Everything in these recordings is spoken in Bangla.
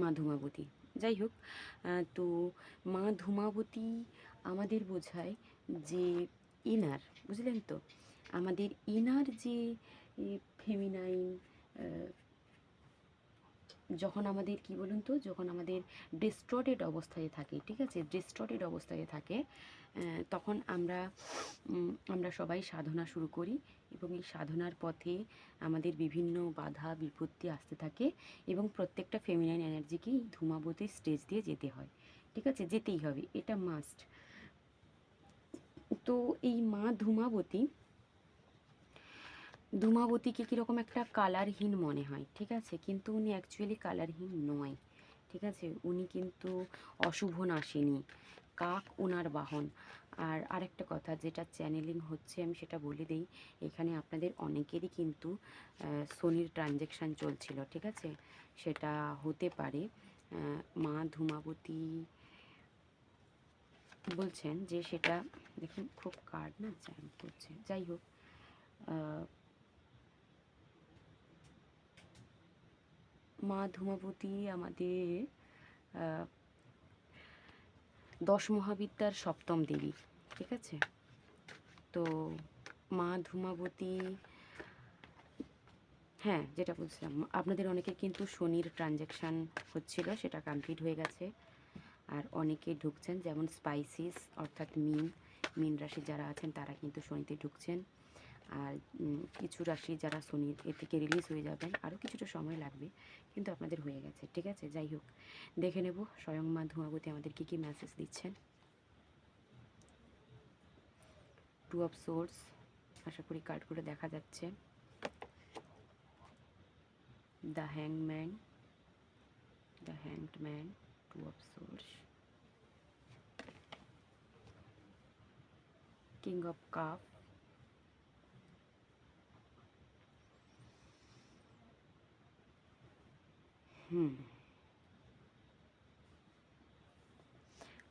মা ধূমাবতী। যাই হোক, তো মা ধূমাবতী আমাদের বোঝায় যে ইনার, বুঝলেন তো, আমাদের ইনার যে ফেমিনাইন, যখন আমাদের কি বলুন তো, যখন আমাদের ডিস্টর্টেড অবস্থায় থাকে, ঠিক আছে, ডিস্টর্টেড অবস্থায় থাকে, তখন আমরা সবাই সাধনা শুরু করি এবং এই সাধনার পথে আমাদের বিভিন্ন বাধা বিপত্তি আসতে থাকে এবং প্রত্যেকটা ফেমিনাইন এনার্জিকেই ধূমাবতীর স্টেজ দিয়ে যেতে হয়, ঠিক আছে, যেতেই হবে, এটা মাস্ট। তো এই মা ধূমাবতীকে কীরকম একটা কালারহীন মনে হয়, ঠিক আছে, কিন্তু উনি অ্যাকচুয়ালি কালারহীন নয়, ঠিক আছে, উনি কিন্তু অশুভ নাশিনী, কাক ওনার বাহন। আর আরেকটা কথা, যেটা চ্যানেলিং হচ্ছে আমি সেটা বলে দিই, এখানে আপনাদের অনেকেরই কিন্তু শনির ট্রানজ্যাকশান চলছিল, ঠিক আছে, সেটা হতে পারে মা ধূমাবতী বলছেন যে সেটা, দেখুন খুব কার্ড না জ্যাম করছে, যাই হোক, মা ধূমাবতী আমাদের 10 মহাবিদ্যার সপ্তম দেবী, ঠিক আছে। তো মা ধূমাবতী, হ্যাঁ যেটা বলছিলাম, আপনাদের অনেকের কিন্তু শনির ট্রানজ্যাকশান হচ্ছিল, সেটা কমপ্লিট হয়ে গেছে। আর অনেকে ঢুকছেন, যেমন স্পাইসিস অর্থাৎ মিন রাশি যারা আছেন তারা কিন্তু শনিতে ঢুকছেন। আর কিছু রাশি যারা শনির এ থেকে রিলিজ হয়ে যাবেন, আরও কিছুটা সময় লাগবে, কিন্তু আপনাদের হয়ে গেছে, ঠিক আছে। যাই হোক, দেখে নেব স্বয়ং মা ধূমাবতী আমাদের কী কী মেসেজ দিচ্ছেন। 2 অফ সোর্স, আশা করি কার্ডগুলো দেখা যাচ্ছে। দ্য হ্যাংম্যান, the hanged man, 2 of swords, king of cup,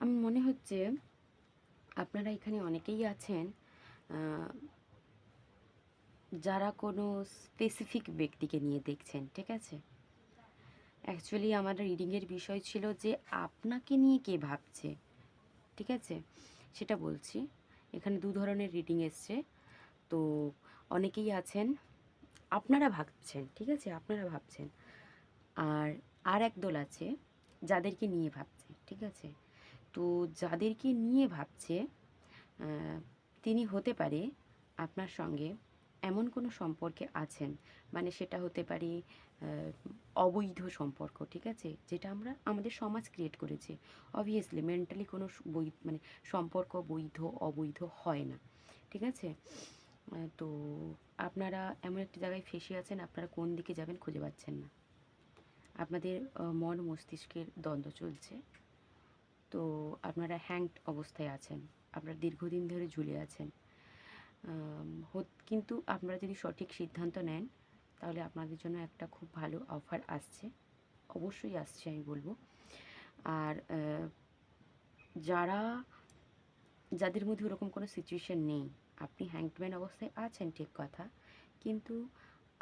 আমি মনে হচ্ছে আপনারা এখানে অনেকেই আছেন যারা কোনো স্পেসিফিক ব্যক্তিকে নিয়ে দেখছেন, ঠিক আছে। অ্যাকচুয়ালি আমার রিডিংয়ের বিষয় ছিল যে আপনাকে নিয়ে কে ভাবছে, ঠিক আছে, সেটা বলছি। এখানে 2 ধরনের রিডিং এসছে। তো অনেকেই আছেন আপনারা ভাবছেন, ঠিক আছে, আপনারা ভাবছেন, আর এক দল আছে যাদেরকে নিয়ে ভাবছে, ঠিক আছে। তো যাদেরকে নিয়ে ভাবছে তিনি হতে পারে আপনার সঙ্গে এমন কোনো সম্পর্কে আছেন, মানে সেটা হতে পারে অবৈধ সম্পর্ক, ঠিক আছে, যেটা আমরা আমাদের সমাজ ক্রিয়েট করেছে। অবভিয়াসলি মেন্টালি কোনো মানে সম্পর্ক বৈধ অবৈধ হয় না, ঠিক আছে। তো আপনারা এমন একটি জায়গায় ফেঁসে আছেন, আপনারা কোন দিকে যাবেন খুঁজে পাচ্ছেন না, আপনাদের মন মস্তিষ্কের দ্বন্দ্ব চলছে। তো আপনারা হ্যাংড অবস্থায় আছেন, আপনারা দীর্ঘদিন ধরে ঝুলে আছেন, কিন্তু আপনারা যদি সঠিক সিদ্ধান্ত নেন তাহলে আপনাদের জন্য একটা খুব ভালো অফার আসছে, অবশ্যই আসছে আমি বলবো। আর যাদের মধ্যে ওরকম কোনো সিচুয়েশান নেই, আপনি হ্যাংডম্যান অবস্থায় আছেন ঠিক কথা, কিন্তু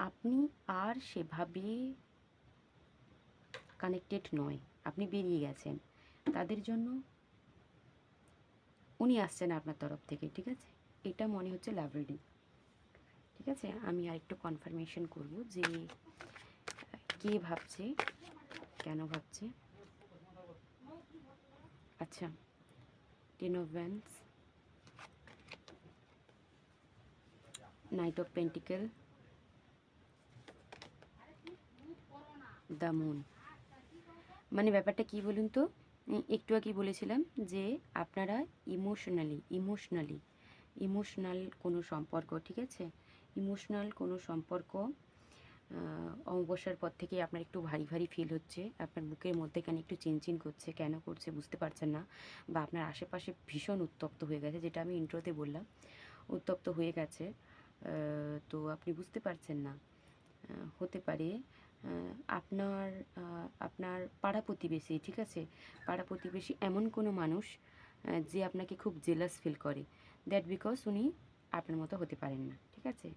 আপনি আর সেভাবে কানেক্টেড নয়, আপনি বেরিয়ে গেছেন, তাদের জন্য উনি আসছেন আপনার তরফ থেকে, ঠিক আছে। এটা মনে হচ্ছে লাভ রিডিং, ঠিক আছে। আমি আরেকটু কনফার্মেশন করব যে কে ভাবছে, কেন ভাবছে। আচ্ছা, 10 of wands, night of pentacle, the moon. মানে ব্যাপারটা কি বলুন তো, একটু আগে বলেছিলাম যে আপনারা ইমোশনাল কোনো সম্পর্ক, ঠিক আছে, ইমোশনাল কোনো সম্পর্ক অমাবস্যার পর থেকে আপনার একটু ভারী ভারী ফিল হচ্ছে, আপনার বুকের মধ্যে কেন একটু চিনচিন করছে, কেন করছে বুঝতে পারছেন না, বা আপনার আশেপাশে ভীষণ উত্তপ্ত হয়ে গেছে, যেটা আমি ইন্ট্রোতে বললাম, উত্তপ্ত হয়ে গেছে। তো আপনি বুঝতে পারছেন না, হতে পারে আপনার পাড়া প্রতিবেশী, ঠিক আছে, পাড়া প্রতিবেশী এমন কোনো মানুষ যে আপনাকে খুব জেলাস ফিল করে, দ্যাট বিকজ উনি আপনার মতো হতে পারেন না, ঠিক আছে।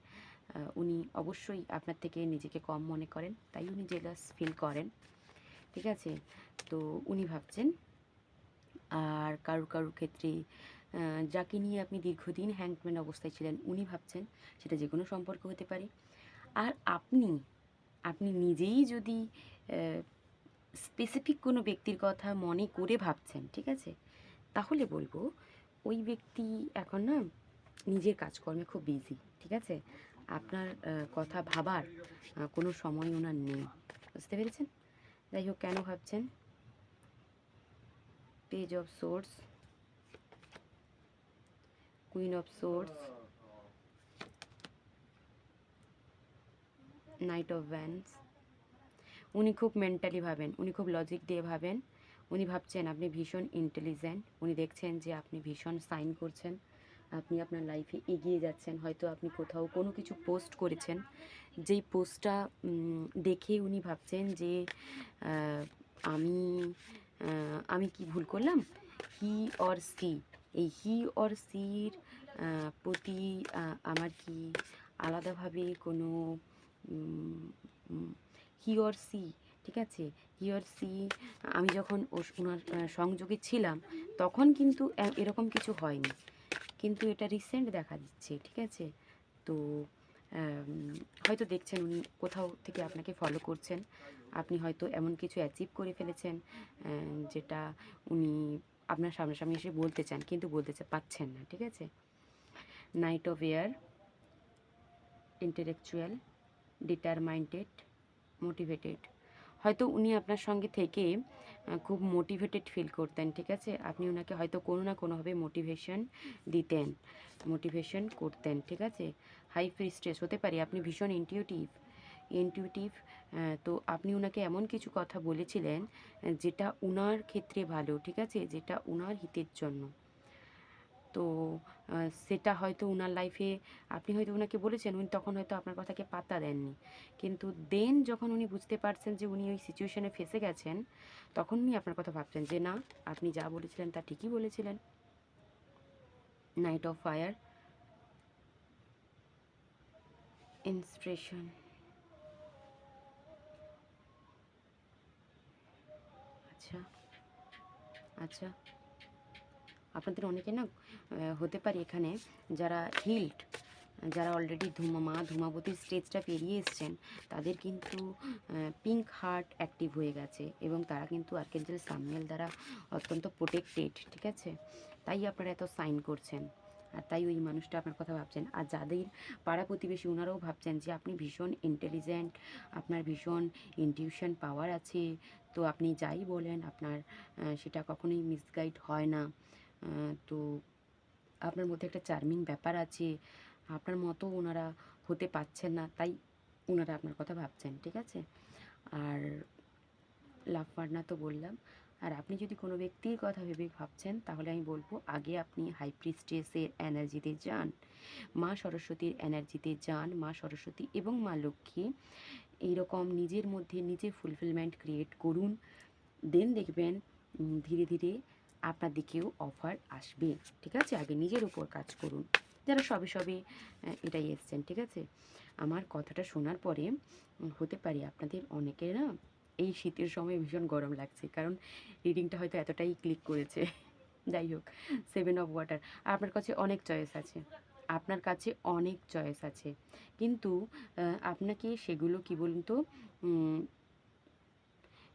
উনি অবশ্যই আপনার থেকে নিজেকে কম মনে করেন, তাই উনি জেলাস ফিল করেন। ঠিক আছে? তো উনি ভাবছেন। আর কারুর ক্ষেত্রে যাকে নিয়ে আপনি দীর্ঘদিন হ্যাংম্যান অবস্থায় ছিলেন, উনি ভাবছেন, সেটা যে কোনো সম্পর্ক হতে পারে। আর আপনি নিজেই যদি স্পেসিফিক কোনো ব্যক্তির কথা মনে করে ভাবছেন, ঠিক আছে? তাহলে বলবো ওই ব্যক্তি এখন না নিজের কাজকর্মে খুব বিজি, ঠিক আছে? আপনার কথা ভাবার কোনো সময় ওনার নেই। বুঝতে পেরেছেন? যাই হোক, কেন ভাবছেন? Page of swords, queen of swords, night of Vance. উনি খুব মেন্টালি ভাবেন, উনি খুব লজিক দিয়ে ভাবেন। উনি ভাবছেন আপনি ভীষণ ইন্টেলিজেন্ট। উনি দেখছেন যে আপনি ভীষণ সাইন করছেন, আপনি আপনার লাইফে এগিয়ে যাচ্ছেন। হয়তো আপনি কোথাও কোনো কিছু পোস্ট করেছেন, যেই পোস্টটা দেখে উনি ভাবছেন যে আহ, আমি আমি কি ভুল করলাম। হি অর সি, এই হি অর সির প্রতি আমার কি আলাদাভাবে কোনো হি অর সি, ঠিক আছে? হি অর সি, আমি যখন ওনার সংযোগে ছিলাম তখন কিন্তু এরকম কিছু হয়নি, কিন্তু এটা রিসেন্ট দেখা দিচ্ছে, ঠিক আছে? তো হয়তো দেখছেন উনি কোথাও থেকে আপনাকে ফলো করছেন। আপনি হয়তো এমন কিছু অ্যাচিভ করে ফেলেছেন যেটা উনি আপনার সামনাসামনি এসে বলতে চান, কিন্তু বলতে পারছেন না, ঠিক আছে? Knight of air, intellectual, determined, motivated. হয়তো উনি আপনার সঙ্গে থেকে খুব মোটিভেটেড ফিল করতেন, ঠিক আছে? আপনি ওনাকে হয়তো কোনো না কোনোভাবে মোটিভেশন দিতেন, মোটিভেশন করতেন, ঠিক আছে? হাই প্রিস্টেস হতে পারে, আপনি ভীষণ ইনটিউটিভ। তো আপনি ওনাকে এমন কিছু কথা বলেছিলেন যেটা উনার ক্ষেত্রে ভালো, ঠিক আছে? যেটা উনার হিতের জন্য। তো সেটা হয়তো উনার লাইফে আপনি হয়তো উনাকে বলেছেন, উনি তখন হয়তো আপনার কথাকে পাত্তা দেননি। কিন্তু দেন যখন উনি বুঝতে পারছেন যে উনি ওই সিচুয়েশনে ফেঁসে গেছেন, তখন উনি আপনার কথা ভাবছেন যে না, আপনি যা বলেছিলেন তা ঠিকই বলেছিলেন। Night of fire, inspiration. আচ্ছা, আচ্ছা। আপনাদের অনেকে না হতে পারে এখানে যারা হিল্ড, যারা অলরেডি ধূমাবতীর স্টেজটা পেরিয়ে এসছেন, তাদের কিন্তু পিঙ্ক হার্ট অ্যাক্টিভ হয়ে গেছে এবং তারা কিন্তু আর্কেঞ্জেল সামিয়েল দ্বারা অত্যন্ত প্রোটেক্টেড, ঠিক আছে? তাই আপনারা এত সাইন করছেন, আর তাই ওই মানুষটা আপনার কথা ভাবছেন। আর যাদের পাড়া প্রতিবেশী, ওনারাও ভাবছেন যে আপনি ভীষণ ইন্টেলিজেন্ট, আপনার ভীষণ ইনটিউশন পাওয়ার আছে। তো আপনি যাই বলেন আপনার সেটা কখনোই মিসগাইড হয় না। তো আপনার মধ্যে একটা চার্মিং ব্যাপার আছে, আপনার মতো ওনারা হতে পারছেন না, তাই ওনারা আপনার কথা ভাবছেন, ঠিক আছে? আর লাভ পার্টনার তো বললাম। আর আপনি যদি কোনো ব্যক্তির কথা ভেবে ভাবছেন, তাহলে আমি বলবো আগে আপনি হাই প্রিস্টেসের এনার্জিতে যান, মা সরস্বতীর এনার্জিতে যান। মা সরস্বতী এবং মা লক্ষ্মী এইরকম নিজের মধ্যে নিজে ফুলফিলমেন্ট ক্রিয়েট করুন। দেন দেখবেন ধীরে ধীরে আপনার দিকেও অফার আসবে, ঠিক আছে? আগে নিজের উপর কাজ করুন, যারা সবে সবে এটাই এসছেন, ঠিক আছে? আমার কথাটা শোনার পরে হতে পারে আপনাদের অনেকের না এই শীতের সময় ভীষণ গরম লাগছে, কারণ রিডিংটা হয়তো এতটাই ক্লিক করেছে। যাই হোক, 7 অফ ওয়াটার, আপনার কাছে অনেক চয়েস আছে, আপনার কাছে অনেক চয়েস আছে, কিন্তু আপনাকে সেগুলো কি বলুন তো,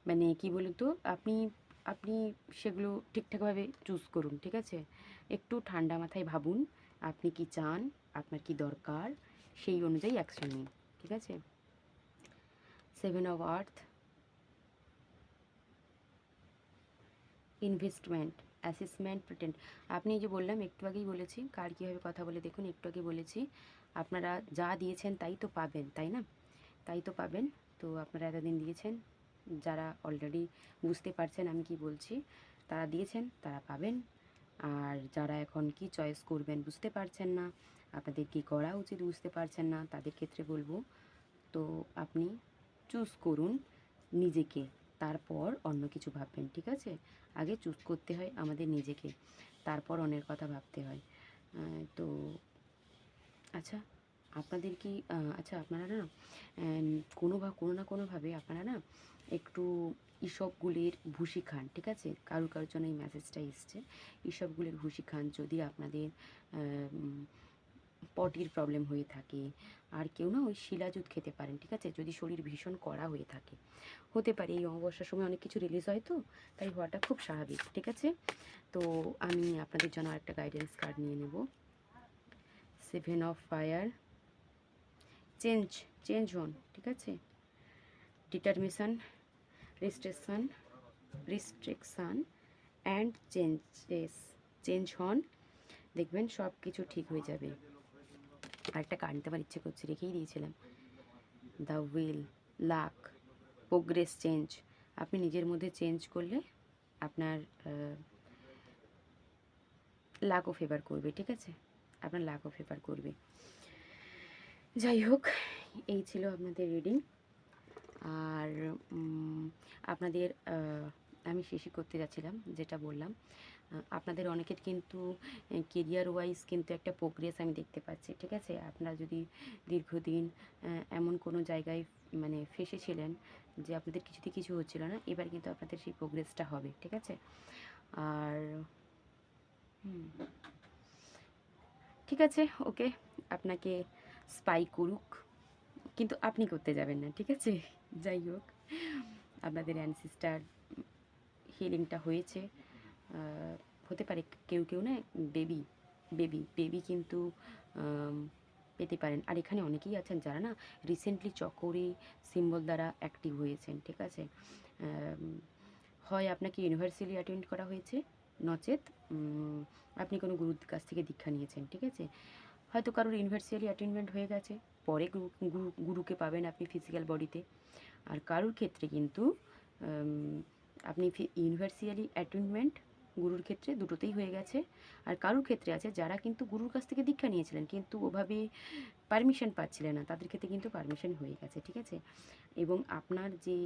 মানে কি বলুন তো, আপনি আপনি সেগুলো ঠিকঠাকভাবে চুজ করুন, ঠিক আছে? একটু ঠান্ডা মাথায় ভাবুন আপনি কি চান, আপনার কি দরকার, সেই অনুযায়ী অ্যাকশন নিন, ঠিক আছে? 7 of earth, investment, assessment, pretend. আপনি এই যে বললাম, একটু আগেই বলেছি, কার কীভাবে কথা বলে দেখুন, একটু আগে বলেছি আপনারা যা দিয়েছেন তাই তো পাবেন, তাই না? তাই তো পাবেন। তো আপনারা এতদিন দিয়েছেন, যারা অলরেডি বুঝতে পারছেন আমি কি বলছি, তারা দিয়েছেন, তারা পাবেন। আর যারা এখন কি চয়েস করবেন বুঝতে পারছেন না, আপনাদের কি করা উচিত বুঝতে পারছেন না, তাদের ক্ষেত্রে বলবো তো আপনি চুজ করুন নিজেকে, তারপর অন্য কিছু ভাববেন, ঠিক আছে? আগে চুজ করতে হয় আমাদের নিজেকে, তারপর অন্যের কথা ভাবতে হয়। তো আচ্ছা, আপনাদের কি আচ্ছা আপনারা না কোনো না কোনোভাবে আপনারা না একটু ইসবগুলির ভুসি খান, ঠিক আছে? কারোর জন্য এই মেসেজটা এসছে। ইসবগুলির ভুসি খান যদি আপনাদের পটির প্রবলেম হয়ে থাকে। আর কেউ না ওই শিলাজুত খেতে পারেন, ঠিক আছে? যদি শরীর ভীষণ কড়া হয়ে থাকে, হতে পারে এই অমাবস্যার সময় অনেক কিছু রিলিজ হয়, তো তাই হওয়াটা খুব স্বাভাবিক, ঠিক আছে? তো আমি আপনাদের জন্য আরেকটা গাইডেন্স কার্ড নিয়ে নেব। 7 অফ ফায়ার, চেঞ্জ চেঞ্জ হন, ঠিক আছে? ডিটারমিশন, রিস্ট্রিকশন, রিস্ট্রিকশান অ্যান্ড চেঞ্জেস, চেঞ্জ হন, দেখবেন সব কিছু ঠিক হয়ে যাবে। আরেকটা কার্ড নিতে আমার ইচ্ছে করছে, রেখেই দিয়েছিলাম। The will, lakh, progress, change. আপনি নিজের মধ্যে চেঞ্জ করলে আপনার লাকও ফেভার করবে, ঠিক আছে? আপনার লাকও ফেভার করবে। যাই হোক, এই ছিল আপনাদের রিডিং। আর আপনাদের আমি শেষই করতে যাচ্ছিলাম, যেটা বললাম আপনাদের অনেকের কিন্তু কেরিয়ার ওয়াইজ কিন্তু একটা প্রোগ্রেস আমি দেখতে পাচ্ছি, ঠিক আছে? আপনারা যদি দীর্ঘদিন এমন কোনো জায়গায় মানে ফেঁসেছিলেন যে আপনাদের কিছুতে কিছু হচ্ছিল না, এবার কিন্তু আপনাদের সেই প্রোগ্রেসটা হবে, ঠিক আছে? আর ঠিক আছে, ওকে, আপনাকে স্পাই করুক, কিন্তু আপনি করতে যাবেন না, ঠিক আছে? যাই হোক, আপনাদের অ্যানসিস্টার হিলিংটা হয়েছে। হতে পারে কেউ কেউ না বেবি বেবি বেবি কিন্তু পেতে পারেন। আর এখানে অনেকেই আছেন যারা না রিসেন্টলি চকরি সিম্বল দ্বারা অ্যাক্টিভ হয়েছেন, ঠিক আছে? হয় আপনাকে ইউনিভার্সালি অ্যাটেন্ড করা হয়েছে, নচেত আপনি কোনো গুরুর কাছ থেকে দীক্ষা নিয়েছেন, ঠিক আছে? হয়তো কারোর ইউনিভার্সালি অ্যাটেনমেন্ট হয়ে গেছে, পরে গুরুকে পাবেন আপনি ফিজিক্যাল বডিতে। আর কারোর ক্ষেত্রে কিন্তু আপনি ইউনিভার্সালি অ্যাটেনমেন্ট গুরুর ক্ষেত্রে দুটোতেই হয়ে গেছে। আর কারোর ক্ষেত্রে আছে যারা কিন্তু গুরুর কাছ থেকে দীক্ষা নিয়েছিলেন কিন্তু ওভাবে পারমিশন পাচ্ছিলেন না, তাদের ক্ষেত্রে কিন্তু পারমিশন হয়ে গেছে, ঠিক আছে? এবং আপনার যে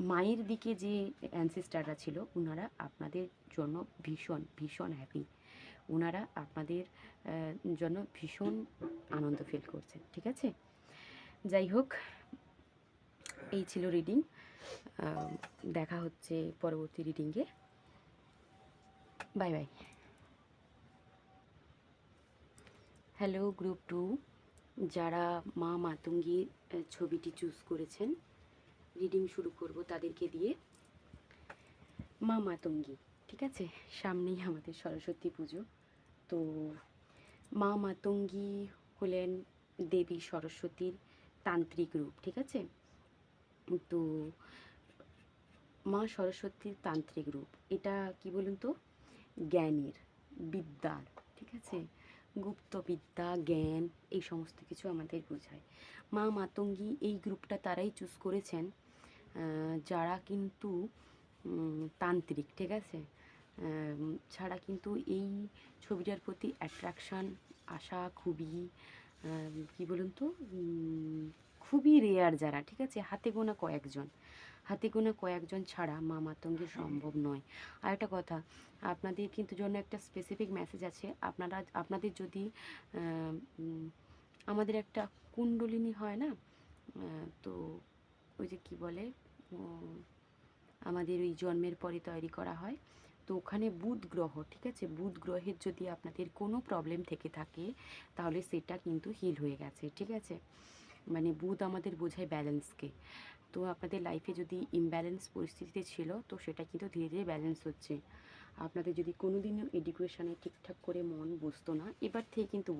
মায়ের দিকে যে অ্যানসেস্টাররা ছিল, ওনারা আপনাদের জন্য ভীষণ ভীষণ হ্যাপি। ওনারা আপনাদের জন্য ভীষণ আনন্দ ফিল করছেন, ঠিক আছে? যাই হোক, এই ছিল রিডিং। দেখা হচ্ছে পরবর্তী রিডিংয়ে। Bye bye. হ্যালো গ্রুপ 2, যারা মা মাতঙ্গীর ছবিটি চুজ করেছেন, রিডিং শুরু করব তাদেরকে দিয়ে। মা মাতঙ্গী, ঠিক আছে? সামনেই আমাদের সরস্বতী পুজো। তো মা মাতঙ্গী হলেন দেবী সরস্বতীর তান্ত্রিক রূপ, ঠিক আছে? তো মা সরস্বতীর তান্ত্রিক রূপ, এটা কি বলুন তো? জ্ঞানের, বিদ্যার, ঠিক আছে? গুপ্ত বিদ্যা, জ্ঞান, এই সমস্ত কিছু আমাদের বোঝায়। মা মাতঙ্গী এই গ্রুপটা তারাই চুজ করেছেন যারা কিন্তু তান্ত্রিক, ঠিক আছে? ছাড়া কিন্তু এই ছবিটার প্রতি অ্যাট্রাকশান আসা খুবই কী বলুন তো, খুবই রেয়ার যারা, ঠিক আছে? হাতে গোনা কয়েকজন ছাড়া মা মাতঙ্গী সম্ভব নয়। আর একটা কথা, আপনাদের কিন্তু জন্য একটা স্পেসিফিক মেসেজ আছে। আপনাদের যদি আমাদের একটা কুণ্ডলিনী হয় না, তো ওই যে কী বলে, আমাদের ওই জন্মের পরে তৈরি করা হয়, তো ওখানে বুধ গ্রহ, ঠিক আছে? বুধ গ্রহের যদি আপনাদের কোনো প্রবলেম থেকে থাকে তাহলে সেটা কিন্তু হিল হয়ে গেছে, ঠিক আছে? মানে বুধ আমাদের বোঝায় ব্যালেন্সকে। তো আপনাদের লাইফে যদি ইমব্যালেন্স পরিস্থিতিতে ছিল, তো সেটা কিন্তু ধীরে ধীরে ব্যালেন্স হচ্ছে। আপনাদের যদি কোনো দিনও এডুকেশানে ঠিকঠাক করে মন বসতো না, এবার থেকে কিন্তু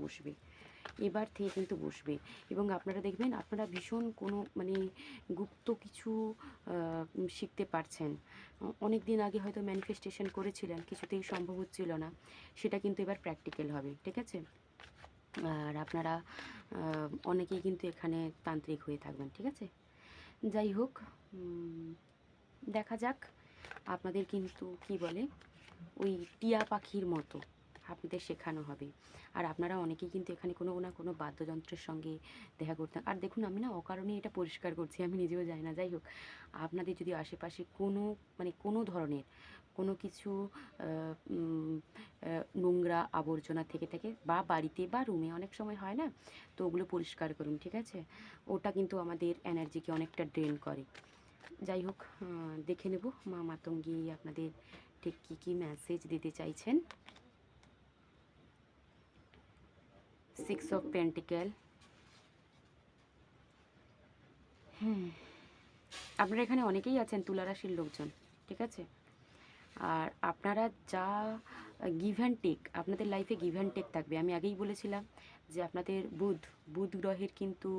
বসবে। এবং আপনারা দেখবেন আপনারা ভীষণ কোনো মানে গুপ্ত কিছু শিখতে পারছেন। অনেক দিন আগে হয়তো ম্যানিফেস্টেশন করেছিলেন, কিছুতেই সম্ভব হচ্ছিল না, সেটা কিন্তু এবার প্র্যাকটিক্যাল হবে, ঠিক আছে? আর আপনারা অনেকেই কিন্তু এখানে তান্ত্রিক হয়ে থাকবেন, ঠিক আছে? যাই হোক, দেখা যাক। আপনাদের কিন্তু কি বলে, ওই টিয়া পাখির মতো আপনাদের শেখানো হবে। আর আপনারা অনেকেই কিন্তু এখানে কোনো না কোনো বাদ্যযন্ত্রের সঙ্গে দেখা করতেন। আর দেখুন, আমি না অকারণে এটা পরিষ্কার করছি, আমি নিজেও জানি না। যাই হোক, আপনাদের যদি আশেপাশে কোনো মানে কোনো ধরনের কোনো কিছু আহ, উম, নোংরা আবর্জনা থেকে থাকে বা বাড়িতে বা রুমে অনেক সময় হয় না, তো ওগুলো পরিষ্কার করুন, ঠিক আছে? ওটা কিন্তু আমাদের এনার্জিকে অনেকটা ড্রেন করে। যাই হোক, দেখে নেব মা মাতঙ্গী আপনাদের ঠিক কী কী মেসেজ দিতে চাইছেন। 6 অফ পেন্টিকেল। আপনারা এখানে অনেকেই আছেন তুলা রাশির লোকজন, ঠিক আছে? আর আপনারা যা গিভ অ্যান্ড টেক, আপনাদের লাইফে গিভ অ্যান্ড টেক থাকবে। আমি আগেই বলেছিলাম যে আপনাদের বুধ গ্রহের কিন্তু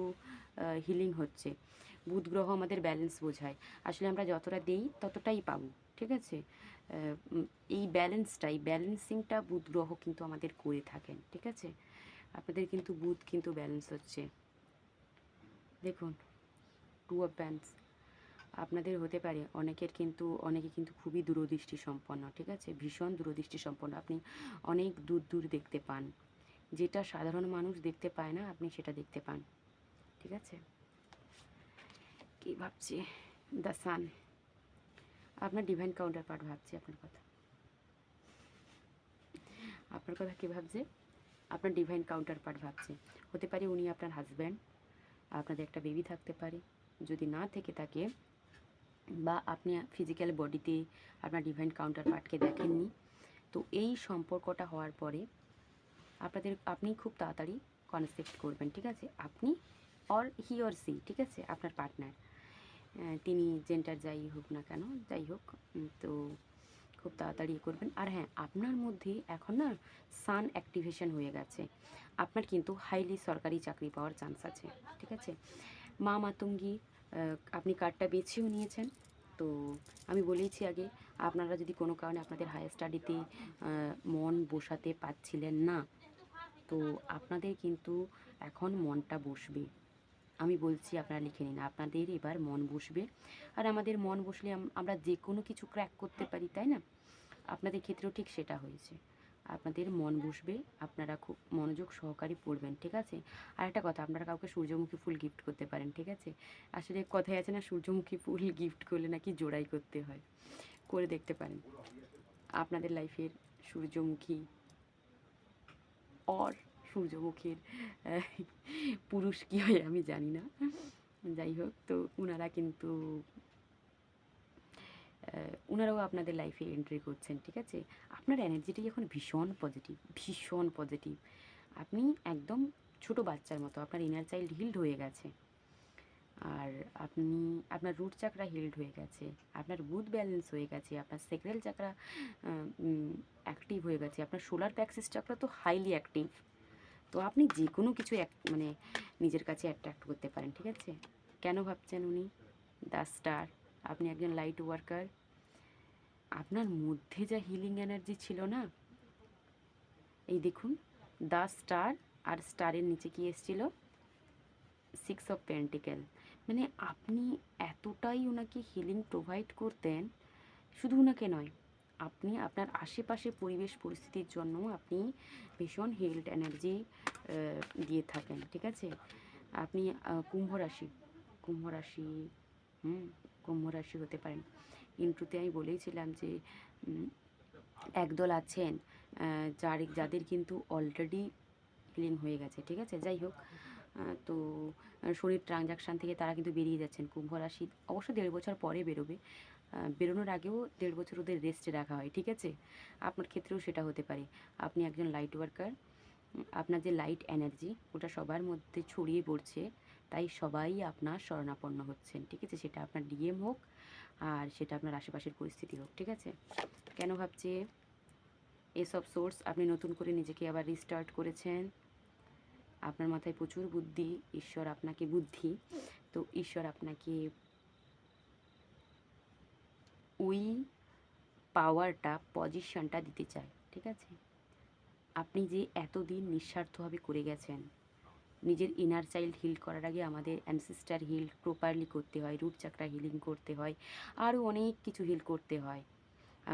হিলিং হচ্ছে। বুধ গ্রহ আমাদের ব্যালেন্স বোঝায়। আসলে আমরা যতটা দেই ততটাই পাবো, ঠিক আছে? এই ব্যালেন্সিংটা বুধ গ্রহ কিন্তু আমাদের করে থাকেন, ঠিক আছে? আপনাদের কিন্তু বুধ কিন্তু ব্যালেন্স হচ্ছে। দেখুন, 2 অফ ব্যান্ডস। আপনাদের হতে পারে অনেকে কিন্তু খুবই দূরদৃষ্টি সম্পন্ন, ঠিক আছে? ভীষণ দূরদৃষ্টি সম্পন্ন। আপনি অনেক দূর দূর দেখতে পান, যেটা সাধারণ মানুষ দেখতে পায় না, আপনি সেটা দেখতে পান, ঠিক আছে? কি ভাবছি? The sun. আপনার ডিভাইন কাউন্টার পার্ট ভাবছে আপনার কথা কী ভাবছে? আপনার ডিভাইন কাউন্টার পার্ট ভাবছে। হতে পারে উনি আপনার হাজব্যান্ড, আপনাদের একটা বেবি থাকতে পারে। যদি না থেকে থাকে বা আপনি ফিজিক্যাল বডিতে আপনার ডিভাইন কাউন্টার পার্টকে দেখেননি, তো এই সম্পর্কটা হওয়ার পরে আপনি খুব তাড়াতাড়ি কনসেপ্ট করবেন, ঠিক আছে? আপনি অর হি অর সি, ঠিক আছে? আপনার পার্টনার, তিনি জেন্ডার যাই হোক না কেন, যাই হোক, তো খুব তাড়াতাড়ি করবেন। আর হ্যাঁ, আপনার মধ্যে এখন না সান অ্যাক্টিভেশন হয়ে গেছে। আপনার কিন্তু হাইলি সরকারি চাকরি পাওয়ার চান্স আছে, ঠিক আছে? মা মাতঙ্গী, আপনি কার্ডটা বেছেও নিয়েছেন। তো আমি বলেইছি আগে, আপনারা যদি কোনো কারণে আপনাদের হায়ার স্টাডিতে মন বসাতে পারছিলেন না, তো আপনাদের কিন্তু এখন মনটা বসবে। আমি বলছি, আপনারা লিখে নিন, আপনাদের এবার মন বসবে। আর আমাদের মন বসলে আমরা যে কোনো কিছু ক্র্যাক করতে পারি, তাই না? আপনাদের ক্ষেত্রেও ঠিক সেটা হয়েছে। আপনাদের মন বসবে, আপনারা খুব মনোযোগ সহকারে পড়বেন, ঠিক আছে? আর একটা কথা, আপনারা কাউকে সূর্যমুখী ফুল গিফট করতে পারেন, ঠিক আছে? আসলে কথায় আছে না, সূর্যমুখী ফুল গিফট করলে নাকি জোড়াই করতে হয়। করে দেখতে পারেন। আপনাদের লাইফের সূর্যমুখী অর সূর্যমুখীর আহ, পুরুষ কী হয় আমি জানি না, যাই হোক, তো ওনারাও আপনাদের লাইফে এন্ট্রি করছেন, ঠিক আছে? আপনার এনার্জিটাই এখন ভীষণ পজিটিভ, ভীষণ পজিটিভ। আপনি একদম ছোট বাচ্চার মতো, আপনার ইনার চাইল্ড হিল্ড হয়ে গেছে। আর আপনার রুট চাকরা হিল্ড হয়ে গেছে, আপনার বুথ ব্যালেন্স হয়ে গেছে, আপনার সেক্রেল চাকরা অ্যাক্টিভ হয়ে গেছে, আপনার সোলার প্যাক্সিস চাকরা তো হাইলি অ্যাক্টিভ। তো আপনি যে কোনো কিছু মানে নিজের কাছে অ্যাট্রাক্ট করতে পারেন, ঠিক আছে? কেন ভাবছেন উনি দ্য স্টার? আপনি একজন লাইট ওয়ার্কার। আপনার মধ্যে যা হিলিং এনার্জি ছিল না, এই দেখুন, দ্য স্টার, আর স্টারের নিচে কি এসেছিল? 6 অফ পেন্টিকেল। মানে আপনি এতটাই ওনাকে হিলিং প্রোভাইড করতেন, শুধু ওনাকে নয়, আপনি আপনার আশেপাশে পরিবেশ পরিস্থিতির জন্য আপনি ভীষণ হিল্ড এনার্জি দিয়ে থাকেন, ঠিক আছে? আপনি কুম্ভ রাশি, কুম্ভ রাশি, হুম, কুম্ভ রাশি হতে পারেন। ইন্ট্রোতে আমি বলেইছিলাম যে একদল আছেন যাদের কিন্তু অলরেডি হিলিং হয়ে গেছে, ঠিক আছে? যাই হোক, তো শনির ট্রানজাকশান থেকে তারা কিন্তু বেরিয়ে যাচ্ছেন। কুম্ভ রাশি অবশ্য 1.5 বছর পরে বেরোবে। বেরোনোর আগেও 1.5 বছর ওদের রেস্টে রাখা হয়, ঠিক আছে? আপনার ক্ষেত্রেও সেটা হতে পারে। আপনি একজন লাইট ওয়ার্কার। আপনার যে লাইট এনার্জি, ওটা সবার মধ্যে ছড়িয়ে পড়ছে, তাই সবাই আপনার শরণাপন্ন হচ্ছেন, ঠিক আছে? সেটা আপনার ডিএম হোক আর সেটা আপনার আশেপাশের পরিস্থিতি হোক, ঠিক আছে? কেন ভাবছে? এসব সোর্স, আপনি নতুন করে নিজেকে আবার রিস্টার্ট করেছেন। আপনার মাথায় প্রচুর বুদ্ধি, ঈশ্বর আপনাকে বুদ্ধি, তো ঈশ্বর আপনাকে ওই পাওয়ারটা, পজিশনটা দিতে চায়, ঠিক আছে? আপনি যে এতদিন নিঃস্বার্থভাবে করে গেছেন, নিজের ইনার চাইল্ড হিল করার আগে আমাদের অ্যানসেস্টার হিল প্রপারলি করতে হয়, রুট চাকরা হিলিং করতে হয়, আরও অনেক কিছু হিল করতে হয়,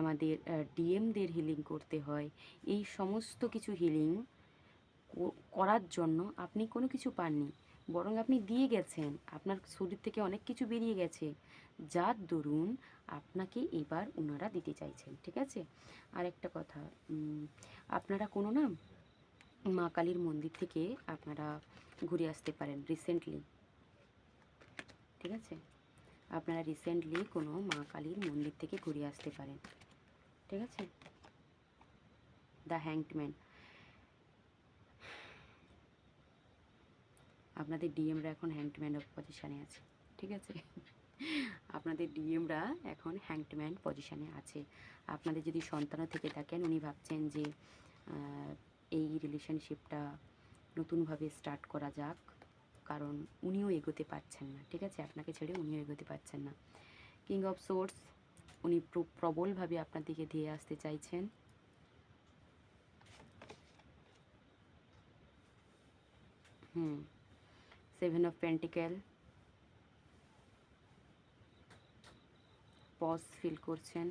আমাদের ডিএমদের হিলিং করতে হয়। এই সমস্ত কিছু হিলিং করার জন্য আপনি কোনো কিছু পাননি, বরং আপনি দিয়ে গেছেন, আপনার শরীর থেকে অনেক কিছু বেরিয়ে গেছে, যার দরুন আপনাকে এবার ওনারা দিতে চাইছেন, ঠিক আছে? আর একটা কথা, আপনারা কোনো না মা কালীর মন্দির থেকে আপনারা ঘুরে আসতে পারেন রিসেন্টলি, ঠিক আছে? আপনারা রিসেন্টলি কোনো মা কালীর মন্দির থেকে ঘুরে আসতে পারেন, ঠিক আছে? দ্য হ্যাংডম্যান, আপনাদের ডিএমরা এখন হ্যাংডম্যান পজিশানে আছে, ঠিক আছে? আপনাদের ডিএমরা এখন হ্যাংডম্যান পজিশানে আছে। আপনাদের যদি সন্তানও থেকে থাকেন, উনি ভাবছেন যে এই রিলেশনশিপটা নতুনভাবে স্টার্ট করা যাক, কারণ উনিও এগোতে পারছেন না, ঠিক আছে? আপনাকে ছেড়ে উনিও এগোতে পারছেন না। কিং অফ সোর্স, উনি প্রবলভাবে আপনার দিকে ধেয়ে আসতে চাইছেন। সেভেন অফ পেন্টিকেল, পজ ফিল করছেন।